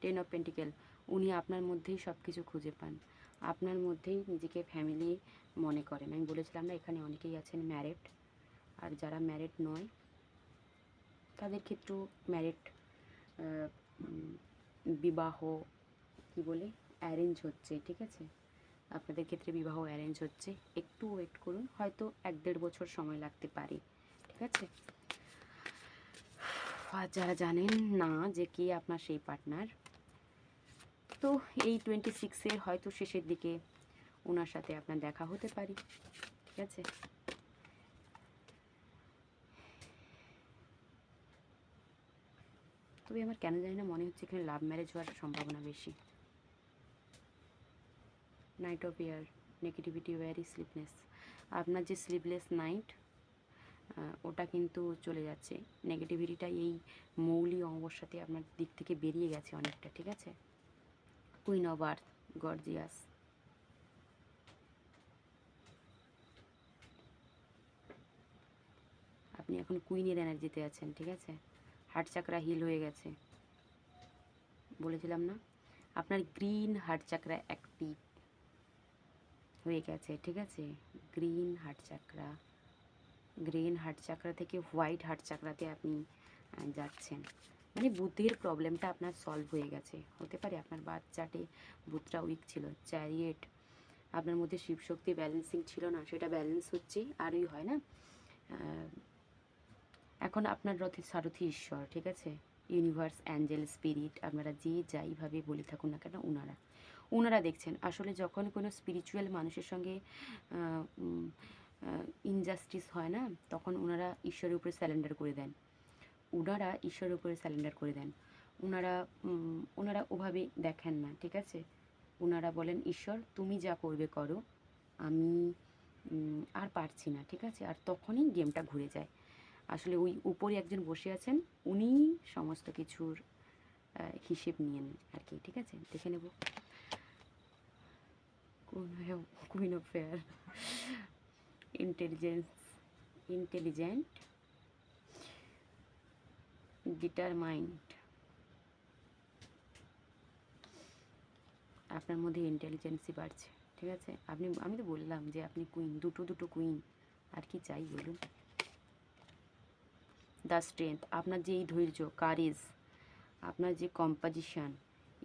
টেন অফ পেন্টিকেল, উনি আপনার মধ্যেই সব কিছু খুঁজে পান, আপনার মধ্যেই নিজেকে ফ্যামিলি মনে করেন। আমি বলেছিলাম না, এখানে অনেকেই আছেন ম্যারিড, আর যারা ম্যারিড নয় তাদের ক্ষেত্রেও ম্যারিড বিবাহ কি বলে অ্যারেঞ্জ হচ্ছে, ঠিক আছে? আপনাদের ক্ষেত্রে বিবাহ অ্যারেঞ্জ হচ্ছে, একটু ওয়েট করুন, হয়তো 1-1.5 বছর সময় লাগতে পারে, ঠিক আছে? আর যারা জানেন না যে কে আপনার সেই পার্টনার, তো এই 26-এর হয়তো শেষের দিকে ওনার সাথে আপনার দেখা হতে পারে, ঠিক আছে? তবে আমার কেন জানি না মনে হচ্ছে এখানে লাভ ম্যারেজ হওয়ার সম্ভাবনা বেশি। নাইট অফ এয়ার, নেগেটিভিটি, ওয়ারি, স্লিপনেস, আপনার যে স্লিপলেস নাইট ওটা কিন্তু চলে যাচ্ছে, নেগেটিভিটিটা এই মৌলি অমাবস্যাতে আপনার দিক থেকে বেরিয়ে গেছে অনেকটা, ঠিক আছে? কুইন অফ আর্থ, গর্জিয়াস, আপনি এখন কুইনের এনার্জিতে আছেন, ঠিক আছে? হার্ট চাকরা হিল হয়ে গেছে, বলেছিলাম না? আপনার গ্রিন হার্ট চাকরা অ্যাক্টিভ হয়ে গেছে, ঠিক আছে? গ্রিন হার্ট চাকরা, গ্রিন হার্ট চাকরা থেকে হোয়াইট হার্ট চাকরাতে আপনি যাচ্ছেন, মানে বুদ্ধির প্রবলেমটা আপনার সলভ হয়ে গেছে। হতে পারে আপনার বাচ্চাটে বুথটা উইক ছিল। চ্যারিয়েট, আপনার মধ্যে শিবশক্তি ব্যালেন্সিং ছিল না, সেটা ব্যালেন্স হচ্ছে, আর ওই হয় না এখন আপনার রথে সারথি ঈশ্বর, ঠিক আছে? ইউনিভার্স, অ্যাঞ্জেল, স্পিরিট, আপনারা যে যাইভাবে বলে থাকুন না কেন, ওনারা দেখছেন। আসলে যখন কোনো স্পিরিচুয়াল মানুষের সঙ্গে ইনজাস্টিস হয় না, তখন ওনারা ঈশ্বরের উপরে স্যালেন্ডার করে দেন, ওনারা ঈশ্বরের উপরে স্যালেন্ডার করে দেন। ওনারা ওভাবে দেখেন না, ঠিক আছে? ওনারা বলেন, ঈশ্বর তুমি যা করবে করো, আমি আর পারছি না, ঠিক আছে? আর তখনই গেমটা ঘুরে যায়। আসলে ওই উপরে একজন বসে আছেন, উনি সমস্ত কিছুর হিসেব নিয়ে নেন আর কি, ঠিক আছে? দেখে নেব queen of fair, intelligent, determined, আপনার মধ্যে ইন্টেলিজেন্সি বাড়ছে, ঠিক আছে? আমি তো বললাম যে আপনি কুইন, দুটো কুইন, আর কি চাই বলুন? দ্য স্ট্রেংথ, আপনার যে এই ধৈর্য, কারেজ, আপনার যে কম্পোজিশন,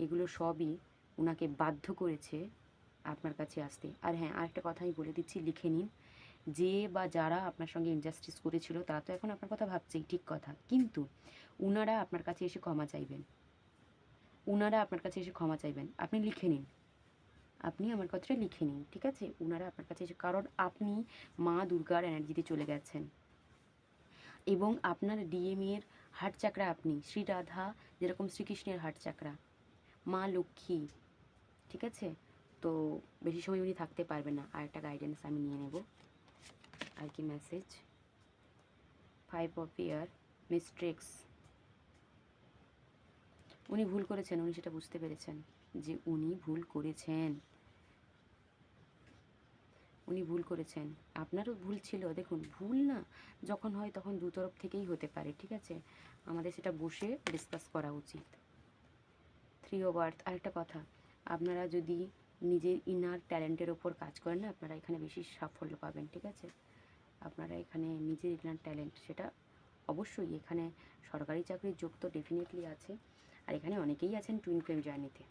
এগুলো সবই ওনাকে বাধ্য করেছে আপনার কাছে আসতে। আর হ্যাঁ, আরেকটা কথা আমি বলে দিচ্ছি, লিখে নিন, যে বা যারা আপনার সঙ্গে ইনজাস্টিস করেছিল তারা তো এখন আপনার কথা ভাবছেই, ঠিক কথা, কিন্তু ওনারা আপনার কাছে এসে ক্ষমা চাইবেন, আপনি লিখে নিন, আপনি আমার কথাটা লিখে নিন, ঠিক আছে? ওনারা আপনার কাছে এসে, কারণ আপনি মা দুর্গার এনার্জিতে চলে গেছেন, এবং আপনার ডিএমের হার্ট চাকরা আপনি, শ্রী রাধা যেরকম শ্রীকৃষ্ণের হার্ট চাকরা, মা লক্ষ্মী, ঠিক আছে? তো বেশি সময় উনি থাকতে পারবেন না। আর একটা গাইডেন্স আমি নিয়ে নেব, আর কি মেসেজ, 5 অফ ইয়ার, মিস্টেক্স, উনি ভুল করেছেন, উনি সেটা বুঝতে পেরেছেন যে উনি ভুল করেছেন, আপনারও ভুল ছিল। দেখুন, ভুল না যখন হয় তখন দু তরফ থেকেই হতে পারে, ঠিক আছে? আমাদের সেটা বসে ডিসকাস করা উচিত। 3 অফ আর্থ, আরেকটা কথা, আপনারা যদি নিজের ইনার ট্যালেন্টের ওপর কাজ করেন না, আপনারা এখানে বেশি সাফল্য পাবেন, ঠিক আছে? আপনারা এখানে নিজের ইনার ট্যালেন্ট, সেটা অবশ্যই এখানে সরকারি চাকরির যোগ তো ডেফিনেটলি আছে। আর এখানে অনেকেই আছেন টুইন ফ্লেম জার্নিতে,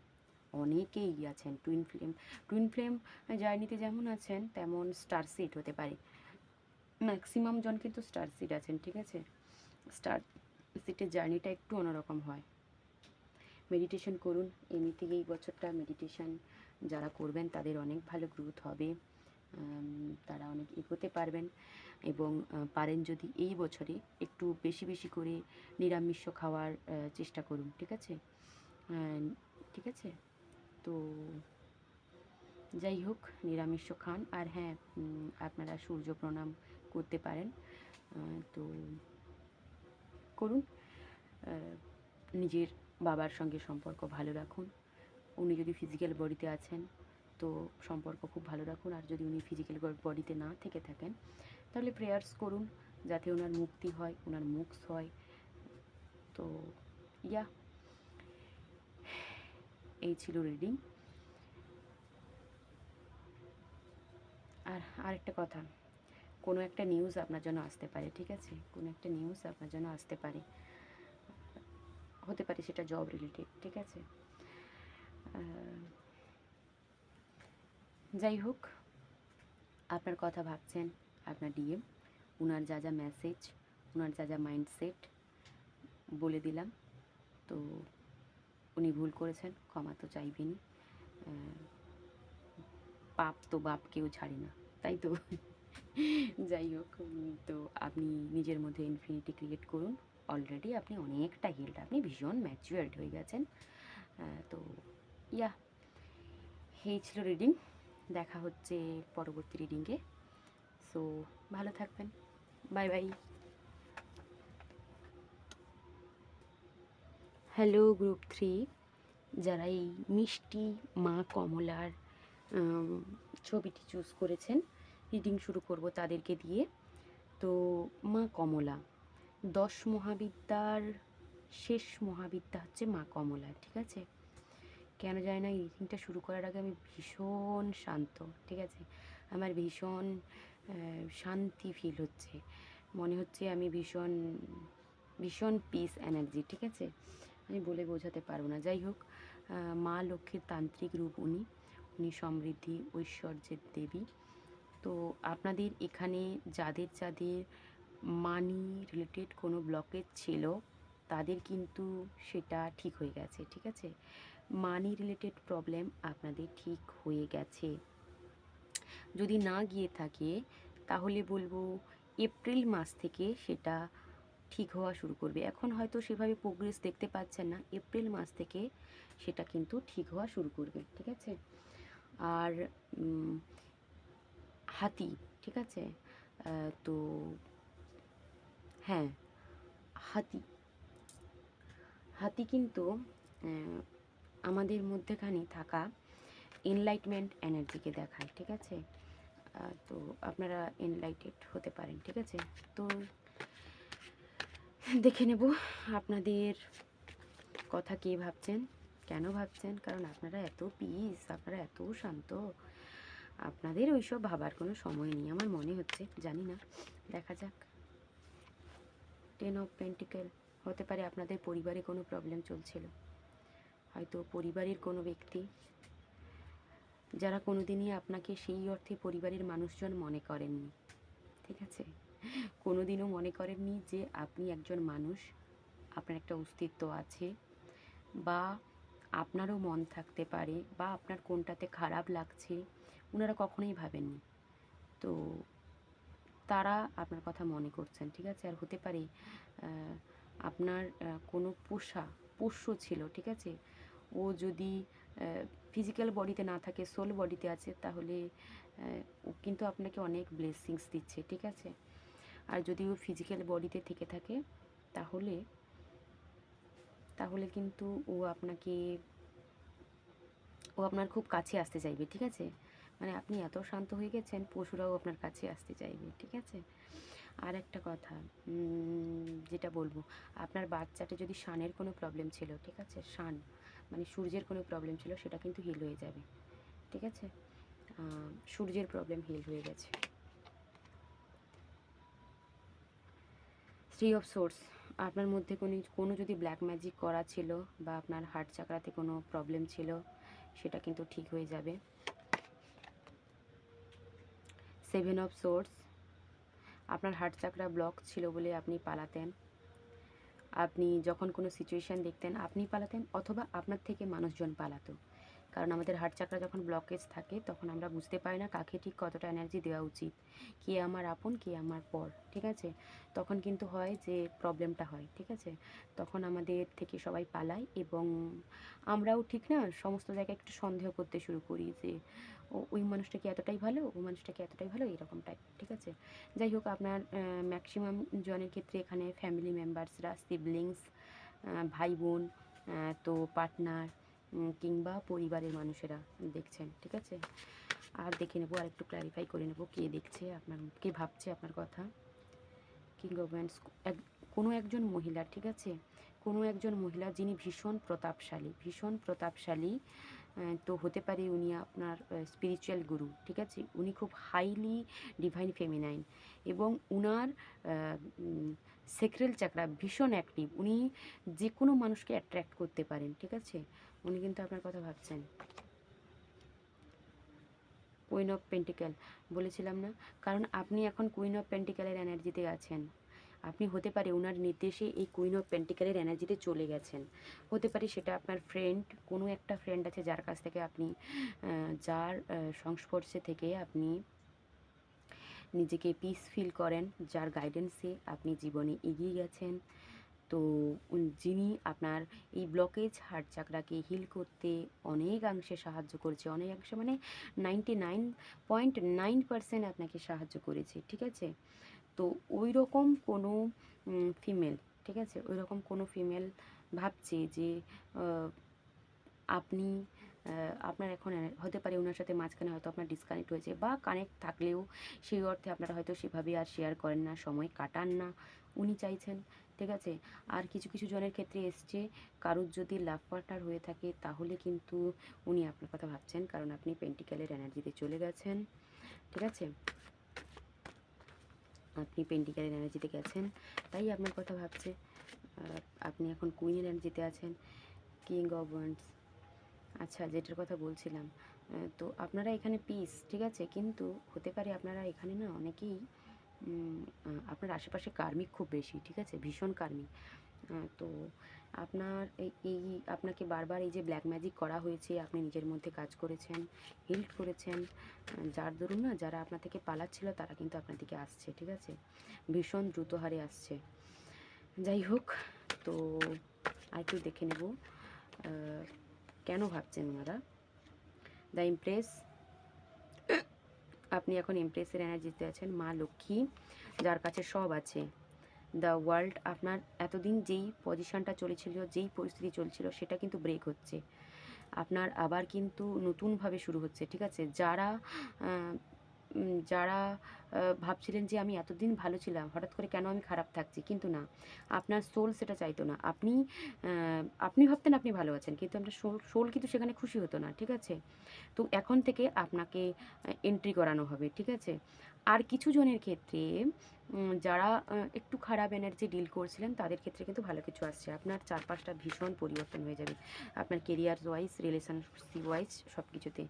অনেকেই আছেন টুইন ফ্লেম জার্নিতে যেমন আছেন তেমন স্টার সিট হতে পারে। ম্যাক্সিমাম জন কিন্তু স্টার সিট আছেন, ঠিক আছে? স্টার সিটের জার্নিটা একটু অন্যরকম হয়। মেডিটেশন করুন, এমনিতেই এই বছরটা মেডিটেশন যারা করবেন তাদের অনেক ভালো গ্রোথ হবে, তারা অনেক এগোতে পারবেন। এবং পারেন যদি এই বছরে একটু বেশি বেশি করে নিরামিষ খাওয়ার চেষ্টা করুন, ঠিক আছে? ঠিক আছে, তো যাই হোক নিরামিষ খান। আর হ্যাঁ, আপনারা সূর্য প্রণাম করতে পারেন, তো করুন। নিজের বাবার সঙ্গে সম্পর্ক ভালো রাখুন। উনি যদি ফিজিক্যাল বডিতে আছেন তো সম্পর্ক খুব ভালো রাখুন, আর যদি উনি ফিজিক্যাল বডিতে না থেকে থাকেন তাহলে প্রেয়ার্স করুন যাতে ওনার মুক্তি হয়, ওনার মোক্ষ হয়। তো ইয়া, এই ছিল রিডিং। আর আরেকটা কথা, কোনো একটা নিউজ আপনার জন্য আসতে পারে, ঠিক আছে? কোনো একটা নিউজ আপনার জন্য আসতে পারে, হতে পারে সেটা জব রিলেটেড, ঠিক আছে? যাই হোক, আপনার কথা ভাবছেন আপনার ডিএম, ওনার যা যা মেসেজ, ওনার যা যা মাইন্ডসেট বলে দিলাম। তো উনি ভুল করেছেন, ক্ষমা তো চাইবেনই। পাপ তো বাপ কেউ ছাড়ে না, তাই তো? যাই হোক, তো আপনি নিজের মধ্যে ইনফিনিটি ক্রিয়েট করুন। অলরেডি আপনি অনেকটা হিলড, আপনি ভীষণ ম্যাচিউরড হয়ে গেছেন। তো ইয়া, এই ছিল রিডিং। দেখা হচ্ছে পরবর্তী রিডিংয়ে। সো ভালো থাকবেন, বাই বাই। হ্যালো গ্রুপ 3, যারা এই মিষ্টি মা কমলার ছবিটি চুজ করেছেন, রিডিং শুরু করব তাদেরকে দিয়ে। তো মা কমলা, 10 মহাবিদ্যার শেষ মহাবিদ্যা হচ্ছে মা কমলা, ঠিক আছে? কেন জানি না এই রিডিংটা শুরু করার আগে আমি ভীষণ শান্ত, ঠিক আছে? আমার ভীষণ শান্তি ফিল হচ্ছে, মনে হচ্ছে আমি ভীষণ ভীষণ পিস এনার্জি, ঠিক আছে? আমি বলে বোঝাতে পারবো না। যাই হোক, মা লক্ষ্মীর তান্ত্রিক রূপ উনি, উনি সমৃদ্ধি ঐশ্বর্যের দেবী। তো আপনাদের এখানে যাদের যাদের মানি রিলেটেড কোনো ব্লকেজ ছিল তাদের কিন্তু সেটা ঠিক হয়ে গেছে, ঠিক আছে? মানি রিলেটেড প্রবলেম আপনাদের ঠিক হয়ে গেছে। যদি না গিয়ে থাকে তাহলে বলবো এপ্রিল মাস থেকে সেটা ঠিক হওয়া শুরু করবে। এখন হয়তো সেভাবে প্রোগ্রেস দেখতে পাচ্ছেন না, এপ্রিল মাস থেকে সেটা কিন্তু ঠিক হওয়া শুরু করবে, ঠিক আছে? আর হাতি, ঠিক আছে? তো হ্যাঁ, হাতি হাতি কিন্তু আমাদের মধ্যেখানে থাকা এনলাইটমেন্ট এনার্জিকে দেখায়, ঠিক আছে? তো আপনারা এনলাইটেড হতে পারেন, ঠিক আছে? তো দেখে নেব আপনাদের কথা কে ভাবছেন, কেন ভাবছেন, কারণ আপনারা এত পিস, আপনারা এত শান্ত, আপনাদের ওইসব ভাবার কোনো সময় নেই আমার মনে হচ্ছে, জানি না, দেখা যাক। 10 অফ পেন্টিকেল, হতে পারে আপনাদের পরিবারে কোনো প্রবলেম চলছিল, হয়তো পরিবারের কোনো ব্যক্তি যারা কোনোদিনই আপনাকে সেই অর্থে পরিবারের মানুষজন মনে করেননি, ঠিক আছে? কোনোদিনও মনে করেননি যে আপনি একজন মানুষ, আপনার একটা অস্তিত্ব আছে, বা আপনারও মন থাকতে পারে, বা আপনার কোনটাতে খারাপ লাগছে ওনারা কখনোই ভাবেননি। তো তারা আপনার কথা মনে করছেন, ঠিক আছে? আর হতে পারে আপনার কোনো পোষ্য ছিল, ঠিক আছে? ও যদি ফিজিক্যাল বডিতে না থাকে, সোল বডিতে আছে, তাহলে ও কিন্তু আপনাকে অনেক ব্লেসিংস দিচ্ছে, ঠিক আছে? আর যদি ও ফিজিক্যাল বডিতে থেকে থাকে তাহলে তাহলে কিন্তু ও আপনার খুব কাছে আসতে চাইবে, ঠিক আছে? মানে আপনি এত শান্ত হয়ে গেছেন, পশুরাও আপনার কাছে আসতে চাইবে, ঠিক আছে? আর একটা কথা যেটা বলবো, আপনার বাচ্চাটা যদি শানের কোনো প্রবলেম ছিল, ঠিক আছে? শান মানে সূর্যের কোনো প্রবলেম ছিল, সেটা কিন্তু হিল হয়ে যাবে, ঠিক আছে, সূর্যের প্রবলেম হিল হয়ে গেছে। থ্রি অফ সোর্স, আপনার মধ্যে কোনো যদি ব্ল্যাক ম্যাজিক করা ছিল বা আপনার হার্ট চাকরাতে কোনো প্রবলেম ছিল, সেটা কিন্তু ঠিক হয়ে যাবে। সেভেন অফ সোর্স, আপনার হার্ট চাকরা ব্লক ছিল বলে আপনি পালাতেন। আপনি যখন কোনো সিচুয়েশান দেখতেন আপনি পালাতেন, অথবা আপনার থেকে মানুষজন পালাতো। কারণ আমাদের হার্ট চাকরা যখন ব্লকেজ থাকে তখন আমরা বুঝতে পারি না কাকে ঠিক কতটা এনার্জি দেওয়া উচিত, কে আমার আপন কে আমার পর। ঠিক আছে, তখন কিন্তু হয় যে প্রবলেমটা হয়। ঠিক আছে, তখন আমাদের থেকে সবাই পালায় এবং আমরাও ঠিক না সমস্ত জায়গায় একটু সন্দেহ করতে শুরু করি যে ওই মানুষটা কি এতটাই ভালো, ওই মানুষটা কি এতটাই ভালো, এরকম টাইপ। ঠিক আছে, যাই হোক, আপনার ম্যাক্সিমাম জনের ক্ষেত্রে এখানে ফ্যামিলি মেম্বার্সরা, সিবলিংস, ভাই বোন, তো পার্টনার কিংবা পরিবারের মানুষেরা দেখছেন। ঠিক আছে, আর দেখে নেবো, আর একটু ক্ল্যারিফাই করে নেবো কে দেখছে আপনার, কে ভাবছে আপনার কথা। কিং অফ ওয়ান্ডস, কোনো একজন মহিলা, ঠিক আছে, কোনো একজন মহিলা যিনি ভীষণ প্রতাপশালী, ভীষণ প্রতাপশালী। তো হতে পারে উনি আপনার স্পিরিচুয়াল গুরু। ঠিক আছে, উনি খুব হাইলি ডিভাইন ফেমিনাইন এবং উনার সেক্রেল চাকরা ভীষণ অ্যাক্টিভ। উনি যে কোনো মানুষকে অ্যাট্রাক্ট করতে পারেন। ঠিক আছে, উনি কিন্তু আপনার কথা ভাবছেন। কুইন অফ পেন্টিক্যাল, বলেছিলাম না, কারণ আপনি এখন কুইন অফ পেন্টিক্যালের এনার্জিতে আছেন। আপনি হতে পারে ওনার নির্দেশে এই কুইন অফ পেন্টিক্যালের এনার্জিতে চলে গেছেন। হতে পারে সেটা আপনার ফ্রেন্ড, কোনো একটা ফ্রেন্ড আছে যার কাছ থেকে আপনি, যার সংস্পর্শে থেকে আপনি নিজেকে পিস ফিল করেন, যার গাইডেন্সে আপনি জীবনে এগিয়ে গেছেন। তো যিনি আপনার এই ব্লকেজ হার্ট চাকরাকে হিল করতে অনেকাংশে সাহায্য করেছে, অনেকাংশে মানে 99.9% আপনাকে সাহায্য করেছে। ঠিক আছে, তো ওই রকম কোনো ফিমেল, ঠিক আছে, ওই রকম কোনো ফিমেল ভাবছে যে আপনি, আপনার এখন হতে পারে ওনার সাথে মাঝখানে হয়তো আপনার ডিসকানেক্ট হয়েছে, বা কানেক্ট থাকলেও সেই অর্থে আপনারা হয়তো সেভাবে আর শেয়ার করেন না, সময় কাটান না, উনি চাইছেন। ঠিক আছে, আর কিছু কিছু জনের ক্ষেত্রে এসছে কারুর যদি লাভ পার্টনার হয়ে থাকে তাহলে কিন্তু উনি আপনার কথা ভাবছেন, কারণ আপনি পেন্টিক্যালের এনার্জিতে চলে গেছেন। ঠিক আছে, আপনি পেন্টিক্যালের এনার্জিতে গেছেন, তাই আপনার কথা ভাবছে। আপনি এখন কুইনের এনার্জিতে আছেন। কিং অফ ওয়ান্ডস, আচ্ছা, যেটার কথা বলছিলাম, তো আপনারা এখানে পিস, ঠিক আছে, কিন্তু হতে পারে আপনারা এখানে না অনেকেই আপনার আশেপাশে কার্মিক খুব বেশি। ঠিক আছে, ভীষণ কার্মিক। তো আপনার এই আপনাকে বারবার এই যে ব্ল্যাক ম্যাজিক করা হয়েছে, আপনি নিজের মধ্যে কাজ করেছেন, হিল্ড করেছেন, যার দরুন না যারা আপনার থেকে পালাচ্ছিল তারা কিন্তু আপনার দিকে আসছে। ঠিক আছে, ভীষণ দ্রুত হারে আসছে। যাই হোক, তো আরেকটু দেখে নেব কেন ভাবছেন ওনারা। দ্য ইমপ্রেস, আপনি এখন ইমপ্রেসের এনার্জিতে আছেন। মা লক্ষ্মী, যার কাছে সব আছে। দ্য ওয়ার্ল্ড, আপনার এতদিন যেই পজিশানটা চলেছিল, যেই পরিস্থিতি চলছিল, সেটা কিন্তু ব্রেক হচ্ছে। আপনার আবার কিন্তু নতুনভাবে শুরু হচ্ছে। ঠিক আছে, যারা যারা ভাবছিলেন যে আমি এতদিন ভালো ছিলাম, হঠাৎ করে কেন আমি খারাপ থাকছি, কিন্তু না, আপনার সোল সেটা চাইতো না। আপনি ভাবতেন আপনি ভালো আছেন, কিন্তু আপনার সোল কিন্তু সেখানে খুশি হতো না। ঠিক আছে, তো এখন থেকে আপনাকে এন্ট্রি করানো হবে। ঠিক আছে, আর কিছু জনের ক্ষেত্রে যারা একটু খারাপ এনার্জি ডিল করছিলেন তাদের ক্ষেত্রে কিন্তু ভালো কিছু আসছে। আপনার চারপাশটা ভীষণ পরিবর্তন হয়ে যাবে, আপনার কেরিয়ার ওয়াইজ, রিলেশনশিপ ওয়াইজ, সব কিছুতে।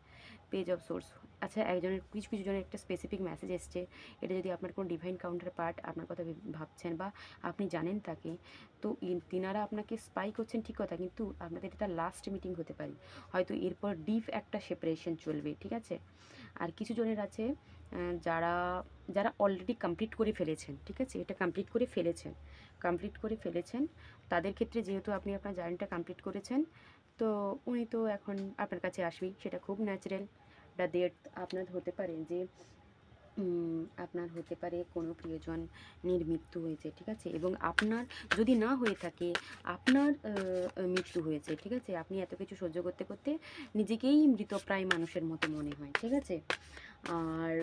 পেজ অফ সোর্স, আচ্ছা, একজনের কিছু কিছু জনের একটা স্পেসিফিক মেসেজ এসছে। এটা যদি আপনার কোনো ডিভাইন কাউন্টার পার্ট আপনার কথা ভাবছেন বা আপনি জানেন তাকে, তো তিনারা আপনাকে স্পাই করছেন, ঠিক কথা, কিন্তু আপনাদের এটা লাস্ট মিটিং হতে পারে, হয়তো এরপর ডিপ একটা সেপারেশন চলবে। ঠিক আছে, আর কিছু জনের আছে যারা যারা অলরেডি কমপ্লিট করে ফেলেছেন। ঠিক আছে, এটা কমপ্লিট করে ফেলেছেন, তাদের ক্ষেত্রে যেহেতু আপনি আপনার জার্নিটা কমপ্লিট করেছেন, তো উনি তো এখন আপনার কাছে আসবেই, সেটা খুব ন্যাচারাল। দ্য ডেথ, আপনার হতে পারে যে আপনার হতে পারে কোনো প্রিয়জনের মৃত্যু হয়েছে। ঠিক আছে, এবং আপনার যদি না হয়ে থাকে, আপনার মৃত্যু হয়েছে। ঠিক আছে, আপনি এত কিছু সহ্য করতে করতে নিজেকেই মৃতপ্রায় মানুষের মতো মনে হয়। ঠিক আছে, আর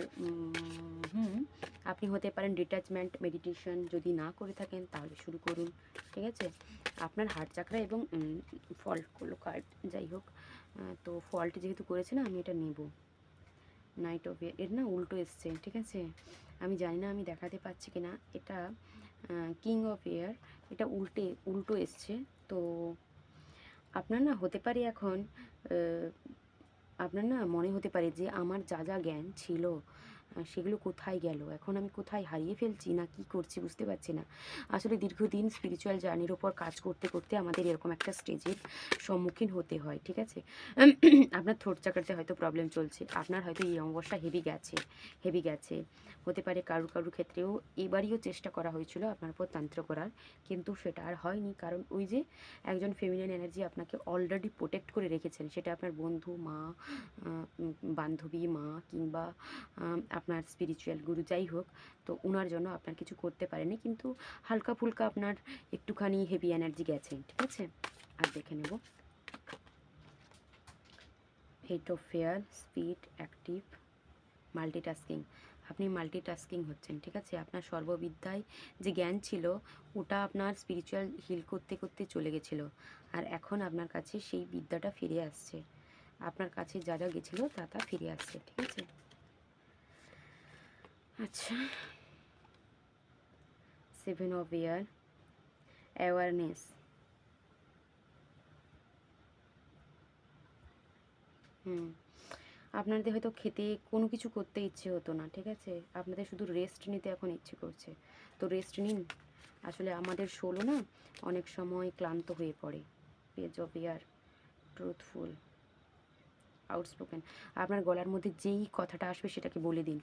আপনি হতে পারেন ডিট্যাচমেন্ট মেডিটেশন, যদি না করে থাকেন তাহলে শুরু করুন। ঠিক আছে, আপনার হার্ট চাকরা এবং ফল্ট করলো কার্ড, যাই হোক, তো ফল্ট যেহেতু করেছে না, আমি এটা নেব। নাইট অফ এয়ার, এর না উল্টো এসছে, ঠিক আছে? আমি জানি না আমি দেখাতে পাচ্ছি কি না। এটা কিং অফ এয়ার, এটা উল্টো এসছে। তো আপনার না হতে পারে এখন আপনার না মনে হতে পারে যে আমার যা যা জ্ঞান ছিল সেগুলো কোথায় গেল, এখন আমি কোথায় হারিয়ে ফেলছি না কি করছি বুঝতে পারছি না। আসলে দীর্ঘদিন স্পিরিচুয়াল জার্নির ওপর কাজ করতে করতে আমাদের এরকম একটা স্টেজের সম্মুখীন হতে হয়, ঠিক আছে? আপনার থ্রোট চাকরাতে হয়তো প্রবলেম চলছে, আপনার হয়তো এই অঙ্গসটা হেভি গেছে। হতে পারে কারুর ক্ষেত্রেও এবারইও চেষ্টা করা হয়েছিল আপনার উপর তন্ত্র করার, কিন্তু সেটা আর হয়নি। কারণ ওই যে একজন ফেমিনিন এনার্জি আপনাকে অলরেডি প্রোটেক্ট করে রেখেছেন, সেটা আপনার বন্ধু, মা, বান্ধবী, মা, কিংবা আপনার স্পিরিচুয়াল গুরু, যাই হোক। তো ওনার জন্য আপনার কিছু করতে পারেনি, কিন্তু হালকা ফুলকা আপনার একটুখানি হেভি এনার্জি গেছে, ঠিক আছে? আর দেখে নেব। Eight of fair, speed, active, multitasking. আপনি মাল্টিটাস্কিং হচ্ছেন, ঠিক আছে? আপনার সর্ববিদ্যায় যে জ্ঞান ছিল ওটা আপনার স্পিরিচুয়াল হিল করতে করতে চলে গেছিলো, আর এখন আপনার কাছে সেই বিদ্যাটা ফিরে আসছে। আপনার কাছে যা যা গেছিলো তা ফিরে আসছে, ঠিক আছে? আচ্ছা, সেভেন অফ ইয়ার, অ্যাওয়ারনেস। আপনাদের হয়তো খেতে কোনো কিছু করতে ইচ্ছে হতো না, ঠিক আছে? আপনাদের শুধু রেস্ট নিতে এখন ইচ্ছে করছে, তো রেস্ট নিন। আসলে আমাদের শোলও না অনেক সময় ক্লান্ত হয়ে পড়ে। Page of year, truthful, outspoken. আপনার গলার মধ্যে যেই কথাটা আসবে সেটাকে বলে দিন।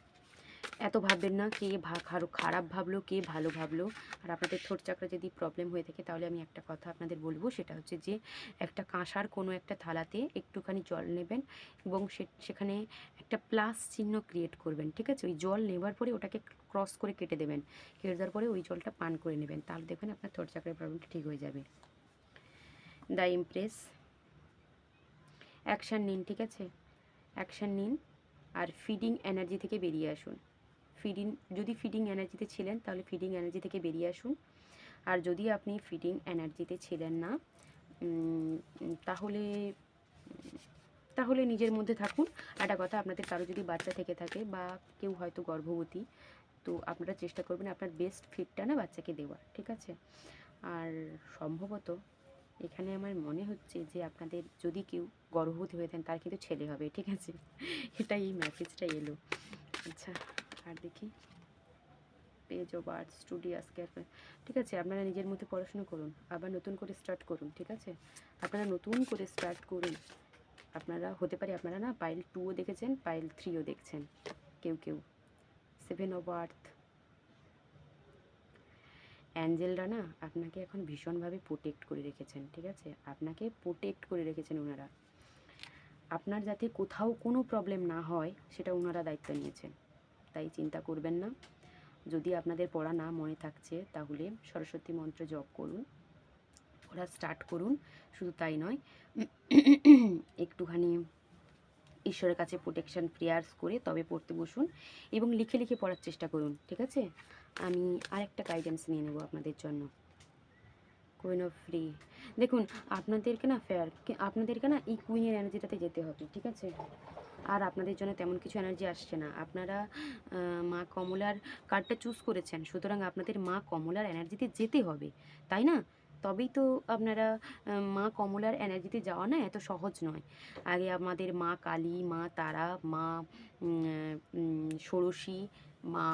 এত ভাববেন না কে খারাপ ভাবলো, কে ভালো ভাবলো। আর আপনাদের থ্রোট চাকরা যদি প্রবলেম হয়ে থাকে, তাহলে আমি একটা কথা আপনাদের বলবো, সেটা হচ্ছে যে একটা কাঁসার কোনো একটা থালাতে একটুখানি জল নেবেন এবং সেখানে একটা প্লাস চিহ্ন ক্রিয়েট করবেন, ঠিক আছে? ওই জল নেবার পরে ওটাকে ক্রস করে কেটে দেবেন, কেটে দেওয়ার পরে ওই জলটা পান করে নেবেন, তাহলে দেখবেন আপনার থ্রোট চাকরার প্রবলেমটা ঠিক হয়ে যাবে। দ্য ইমপ্রেস, অ্যাকশান নিন, ঠিক আছে? অ্যাকশান নিন আর ফিডিং এনার্জি থেকে বেরিয়ে আসুন। যদি ফিডিং এনার্জিতে ছিলেন তাহলে ফিডিং এনার্জি থেকে বেরিয়ে আসুন, আর যদি আপনি ফিডিং এনার্জিতে ছিলেন না তাহলে তাহলে নিজের মধ্যে থাকুন। একটা কথা, আপনাদের কারো যদি বাচ্চা থেকে থাকে বা কেউ হয়তো গর্ভবতী, তো আপনারা চেষ্টা করবেন আপনার বেস্ট ফিডটা না বাচ্চাকে দেওয়ার, ঠিক আছে? আর সম্ভবত এখানে আমার মনে হচ্ছে যে আপনাদের যদি কেউ গর্ভবতী হয়ে থাকেন তার কিন্তু ছেলে হবে, ঠিক আছে? এটাই এই মেসেজটা এলো। আচ্ছা, আর দেখি। Page of art, studious, cafe, ঠিক আছে? আপনারা নিজের মধ্যে পড়াশোনা করুন, আবার নতুন করে স্টার্ট করুন, ঠিক আছে? আপনারা নতুন করে স্টার্ট করুন। আপনারা হতে পারে আপনারা না পাইল 2ও দেখেছেন, পাইল 3ও দেখছেন কেউ। সেভেন অফ আর্থ, অ্যাঞ্জেলরা না আপনাকে এখন ভীষণভাবে প্রোটেক্ট করে রেখেছেন, ঠিক আছে? আপনাকে প্রোটেক্ট করে রেখেছেন ওনারা। আপনার যাতে কোথাও কোনো প্রবলেম না হয় সেটা ওনারা দায়িত্ব নিয়েছেন, তাই চিন্তা করবেন না। যদি আপনাদের পড়া না মনে থাকছে তাহলে সরস্বতী মন্ত্র জপ করুন, পড়া স্টার্ট করুন। শুধু তাই নয়, একটুখানি ঈশ্বরের কাছে প্রোটেকশন প্রেয়ার্স করে তবে পড়তে বসুন এবং লিখে লিখে পড়ার চেষ্টা করুন, ঠিক আছে? আমি আরেকটা গাইডেন্স নিয়ে নেব আপনাদের জন্য। কুইন অফ ফ্রি, দেখুন আপনাদেরকে না এই কুইনের এনার্জিটাতে যেতে হবে, ঠিক আছে? আর আপনাদের জন্য তেমন কিছু এনার্জি আসছে না। আপনারা মা কমলার কার্ডটা চুজ করেছেন, সুতরাং আপনাদের মা কমলার এনার্জিতে যেতে হবে, তাই না? তবেই তো আপনারা মা কমলার এনার্জিতে যাওয়া না এত সহজ নয়। আগে আমাদের মা কালী, মা তারা, মা ষোড়শী, মা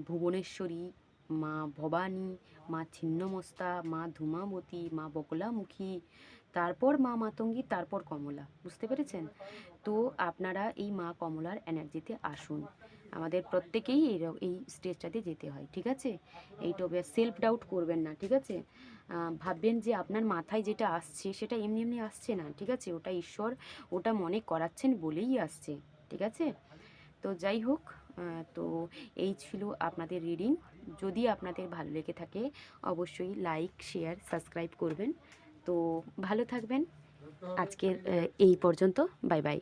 ভুবনেশ্বরী, মা ভবানী, মা ছিন্নমস্তা, মা ধূমাবতী, মা বগলামুখী, তারপর মা মাতঙ্গী, তারপর কমলা, বুঝতে পেরেছেন? তো আপনারা এই মা কমলার এনার্জিতে আসুন। আমাদের প্রত্যেকেই এই স্টেজটাতে যেতে হয়, ঠিক আছে? এইটবে সেলফ ডাউট করবেন না, ঠিক আছে? ভাববেন যে আপনার মাথায় যেটা আসছে সেটা এমনি এমনি আসছে না, ঠিক আছে? ওটা ঈশ্বর ওটা মনে করাচ্ছেন বলেই আসছে, ঠিক আছে? তো যাই হোক, তো এই ছিল আপনাদের রিডিং। যদি আপনাদের ভালো লেগে থাকে অবশ্যই লাইক, শেয়ার, সাবস্ক্রাইব করবেন। তো ভালো থাকবেন। আজকের এই পর্যন্ত। Bye bye.